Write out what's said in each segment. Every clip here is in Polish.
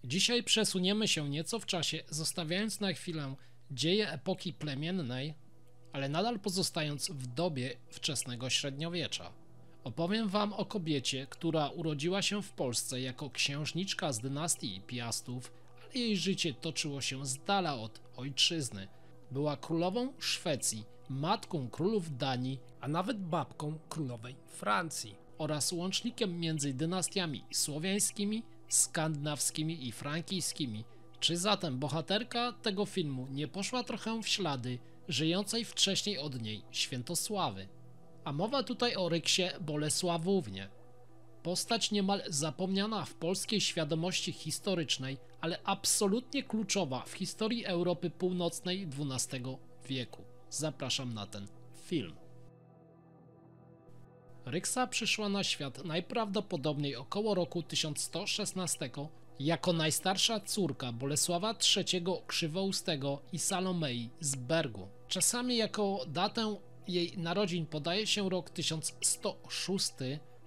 Dzisiaj przesuniemy się nieco w czasie, zostawiając na chwilę dzieje epoki plemiennej, ale nadal pozostając w dobie wczesnego średniowiecza. Opowiem wam o kobiecie, która urodziła się w Polsce jako księżniczka z dynastii Piastów, ale jej życie toczyło się z dala od ojczyzny. Była królową Szwecji, matką królów Danii, a nawet babką królowej Francji oraz łącznikiem między dynastiami słowiańskimi, skandynawskimi i frankijskimi. Czy zatem bohaterka tego filmu nie poszła trochę w ślady żyjącej wcześniej od niej Świętosławy? A mowa tutaj o Ryksie Bolesławównie. Postać niemal zapomniana w polskiej świadomości historycznej, ale absolutnie kluczowa w historii Europy Północnej XII wieku. Zapraszam na ten film. Ryksa przyszła na świat najprawdopodobniej około roku 1116 jako najstarsza córka Bolesława III Krzywoustego i Salomei z Bergu. Czasami jako datę jej narodzin podaje się rok 1106,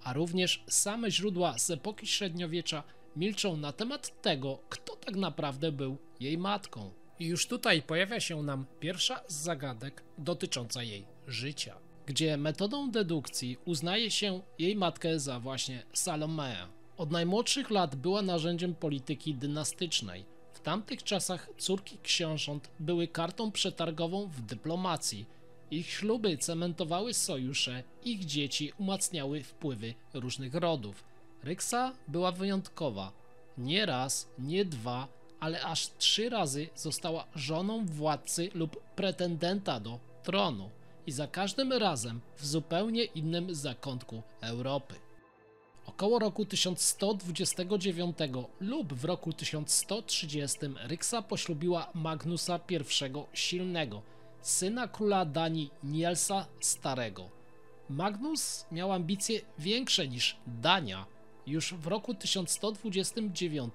a również same źródła z epoki średniowiecza milczą na temat tego, kto tak naprawdę był jej matką. I już tutaj pojawia się nam pierwsza z zagadek dotycząca jej życia, gdzie metodą dedukcji uznaje się jej matkę za właśnie Salomeę. Od najmłodszych lat była narzędziem polityki dynastycznej. W tamtych czasach córki książąt były kartą przetargową w dyplomacji. Ich śluby cementowały sojusze, ich dzieci umacniały wpływy różnych rodów. Ryksa była wyjątkowa. Nie raz, nie dwa, ale aż 3 razy została żoną władcy lub pretendenta do tronu i za każdym razem w zupełnie innym zakątku Europy. Około roku 1129 lub w roku 1130 Ryksa poślubiła Magnusa I Silnego, syna króla Danii Nielsa Starego. Magnus miał ambicje większe niż Dania. Już w roku 1129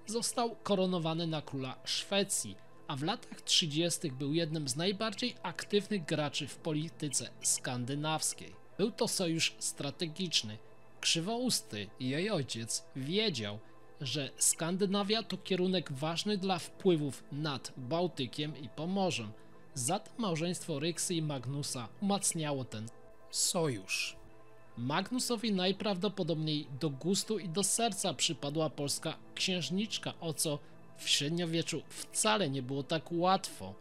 został koronowany na króla Szwecji, a w latach 30. był jednym z najbardziej aktywnych graczy w polityce skandynawskiej. Był to sojusz strategiczny. Krzywousty, jej ojciec, wiedział, że Skandynawia to kierunek ważny dla wpływów nad Bałtykiem i Pomorzem. Zatem małżeństwo Ryksy i Magnusa umacniało ten sojusz. Magnusowi najprawdopodobniej do gustu i do serca przypadła polska księżniczka, o co w średniowieczu wcale nie było tak łatwo.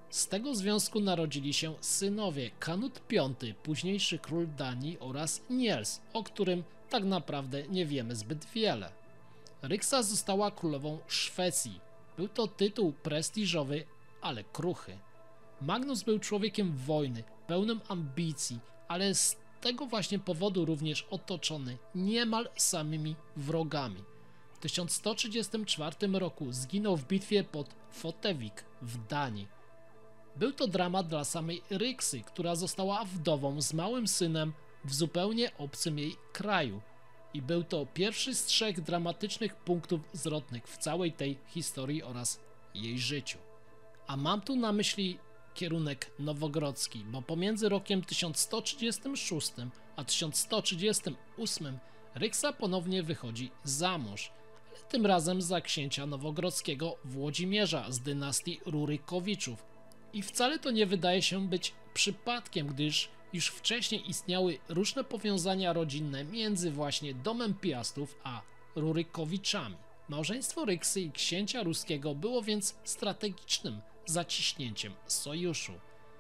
Z tego związku narodzili się synowie Kanut V, późniejszy król Danii, oraz Niels, o którym tak naprawdę nie wiemy zbyt wiele. Ryksa została królową Szwecji. Był to tytuł prestiżowy, ale kruchy. Magnus był człowiekiem wojny, pełnym ambicji, ale z tego właśnie powodu również otoczony niemal samymi wrogami. W 1134 roku zginął w bitwie pod Fotewik w Danii. Był to dramat dla samej Ryksy, która została wdową z małym synem w zupełnie obcym jej kraju. I był to pierwszy z 3 dramatycznych punktów zwrotnych w całej tej historii oraz jej życiu. A mam tu na myśli kierunek nowogrodzki, bo pomiędzy rokiem 1136 a 1138 Ryksa ponownie wychodzi za mąż, ale tym razem za księcia nowogrodzkiego Włodzimierza z dynastii Rurykowiczów. I wcale to nie wydaje się być przypadkiem, gdyż już wcześniej istniały różne powiązania rodzinne między właśnie domem Piastów a Rurykowiczami. Małżeństwo Ryksy i księcia ruskiego było więc strategicznym zaciśnięciem sojuszu.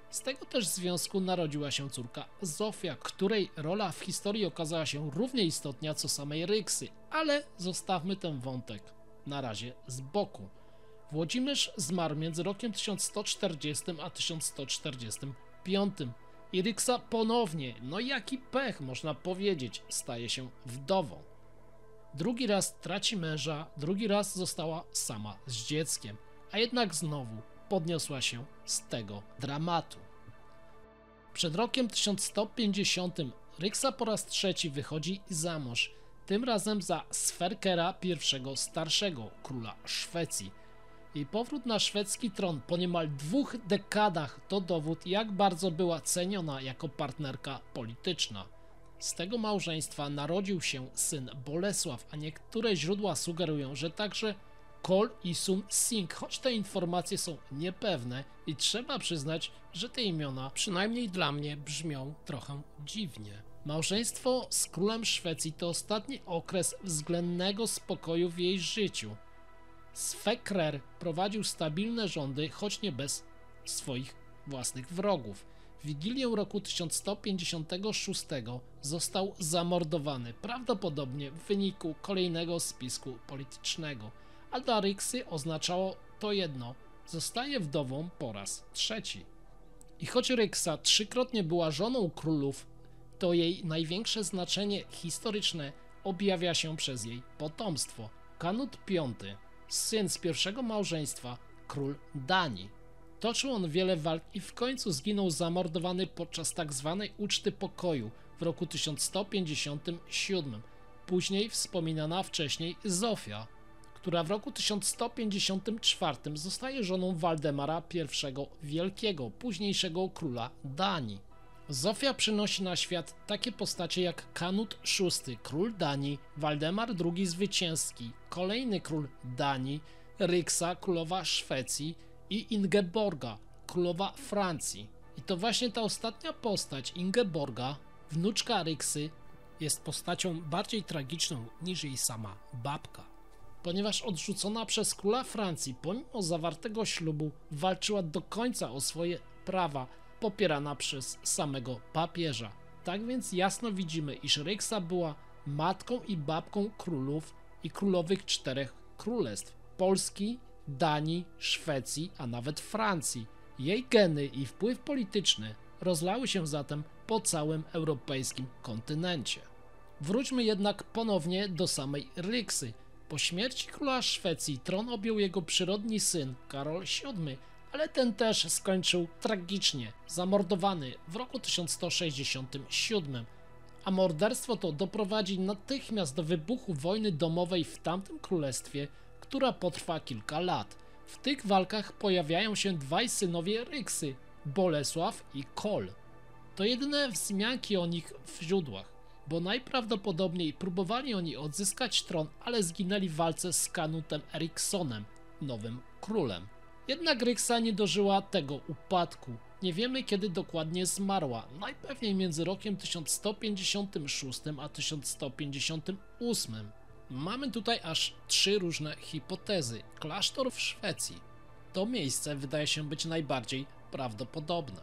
Z tego też związku narodziła się córka Zofia, której rola w historii okazała się równie istotna co samej Ryksy, ale zostawmy ten wątek na razie z boku. Włodzimierz zmarł między rokiem 1140 a 1145 i Ryksa ponownie, no jaki pech można powiedzieć, staje się wdową. Drugi raz traci męża, drugi raz została sama z dzieckiem, a jednak znowu podniosła się z tego dramatu. Przed rokiem 1150 Ryksa po raz trzeci wychodzi za mąż, tym razem za Sverkera I Starszego, króla Szwecji. Jej powrót na szwedzki tron po niemal 2 dekadach to dowód, jak bardzo była ceniona jako partnerka polityczna. Z tego małżeństwa narodził się syn Bolesław, a niektóre źródła sugerują, że także Kol i Sun Sing, choć te informacje są niepewne i trzeba przyznać, że te imiona, przynajmniej dla mnie, brzmią trochę dziwnie. Małżeństwo z królem Szwecji to ostatni okres względnego spokoju w jej życiu. Sfekrer prowadził stabilne rządy, choć nie bez swoich własnych wrogów. W Wigilię roku 1156 został zamordowany, prawdopodobnie w wyniku kolejnego spisku politycznego, a dla Ryksy oznaczało to jedno: zostaje wdową po raz trzeci. I choć Ryksa trzykrotnie była żoną królów, to jej największe znaczenie historyczne objawia się przez jej potomstwo. Kanut V, syn z pierwszego małżeństwa, król Danii. Toczył on wiele walk i w końcu zginął zamordowany podczas tzw. uczty pokoju w roku 1157. Później wspominana wcześniej Zofia, która w roku 1154 zostaje żoną Waldemara I Wielkiego, późniejszego króla Danii. Zofia przynosi na świat takie postacie jak Kanut VI, król Danii, Waldemar II Zwycięski, kolejny król Danii, Ryksa, królowa Szwecji i Ingeborga, królowa Francji. I to właśnie ta ostatnia postać, Ingeborga, wnuczka Ryksy, jest postacią bardziej tragiczną niż jej sama babka. Ponieważ odrzucona przez króla Francji, pomimo zawartego ślubu, walczyła do końca o swoje prawa, popierana przez samego papieża. Tak więc jasno widzimy, iż Ryksa była matką i babką królów i królowych 4 królestw: Polski, Danii, Szwecji, a nawet Francji. Jej geny i wpływ polityczny rozlały się zatem po całym europejskim kontynencie. Wróćmy jednak ponownie do samej Ryksy. Po śmierci króla Szwecji tron objął jego przyrodni syn, Karol VII, ale ten też skończył tragicznie, zamordowany w roku 1167, a morderstwo to doprowadzi natychmiast do wybuchu wojny domowej w tamtym królestwie, która potrwa kilka lat. W tych walkach pojawiają się dwaj synowie Ryksy, Bolesław i Kol. To jedyne wzmianki o nich w źródłach, bo najprawdopodobniej próbowali oni odzyskać tron, ale zginęli w walce z Kanutem Eriksonem, nowym królem. Jednak Ryksa nie dożyła tego upadku. Nie wiemy, kiedy dokładnie zmarła, najpewniej między rokiem 1156 a 1158. Mamy tutaj aż 3 różne hipotezy. Klasztor w Szwecji. To miejsce wydaje się być najbardziej prawdopodobne,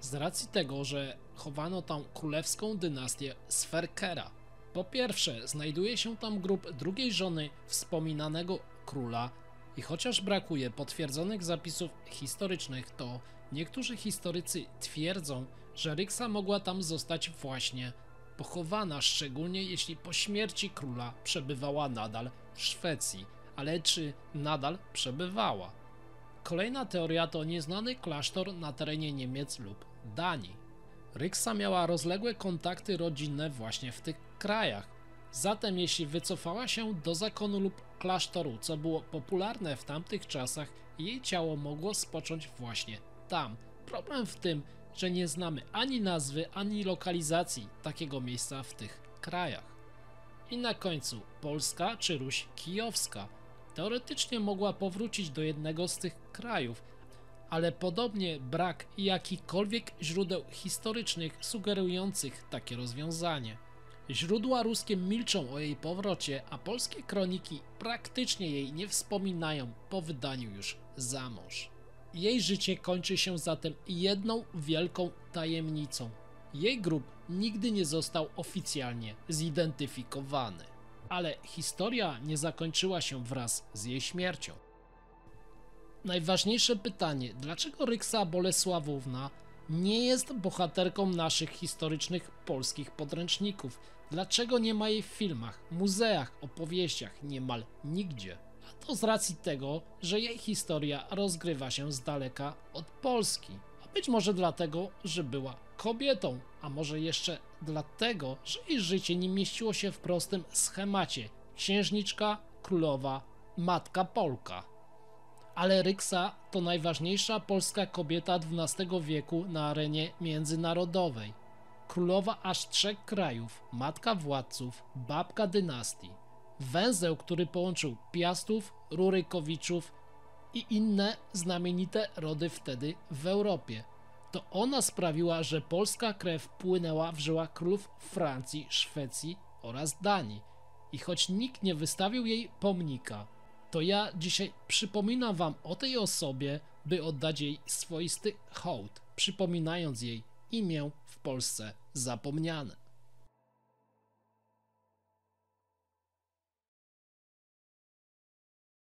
z racji tego, że chowano tam królewską dynastię Sverkera. Po pierwsze, znajduje się tam grób drugiej żony wspominanego króla i chociaż brakuje potwierdzonych zapisów historycznych, to niektórzy historycy twierdzą, że Ryksa mogła tam zostać właśnie pochowana, szczególnie jeśli po śmierci króla przebywała nadal w Szwecji. Ale czy nadal przebywała? Kolejna teoria to nieznany klasztor na terenie Niemiec lub Danii. Ryksa miała rozległe kontakty rodzinne właśnie w tych krajach. Zatem jeśli wycofała się do zakonu lub klasztoru, co było popularne w tamtych czasach, jej ciało mogło spocząć właśnie tam. Problem w tym, że nie znamy ani nazwy, ani lokalizacji takiego miejsca w tych krajach. I na końcu Polska czy Ruś Kijowska. Teoretycznie mogła powrócić do jednego z tych krajów, ale podobnie brak jakichkolwiek źródeł historycznych sugerujących takie rozwiązanie. Źródła ruskie milczą o jej powrocie, a polskie kroniki praktycznie jej nie wspominają po wydaniu już za mąż. Jej życie kończy się zatem jedną wielką tajemnicą. Jej grób nigdy nie został oficjalnie zidentyfikowany. Ale historia nie zakończyła się wraz z jej śmiercią. Najważniejsze pytanie, dlaczego Ryksa Bolesławówna nie jest bohaterką naszych historycznych polskich podręczników? Dlaczego nie ma jej w filmach, muzeach, opowieściach, niemal nigdzie? A to z racji tego, że jej historia rozgrywa się z daleka od Polski. A być może dlatego, że była kobietą, a może jeszcze dlatego, że jej życie nie mieściło się w prostym schemacie: księżniczka, królowa, matka Polka. Ale Ryksa to najważniejsza polska kobieta XII wieku na arenie międzynarodowej. Królowa aż 3 krajów, matka władców, babka dynastii. Węzeł, który połączył Piastów, Rurykowiczów i inne znamienite rody wtedy w Europie. To ona sprawiła, że polska krew płynęła w żyłach królów Francji, Szwecji oraz Danii. I choć nikt nie wystawił jej pomnika, to ja dzisiaj przypominam wam o tej osobie, by oddać jej swoisty hołd, przypominając jej imię w Polsce zapomniane.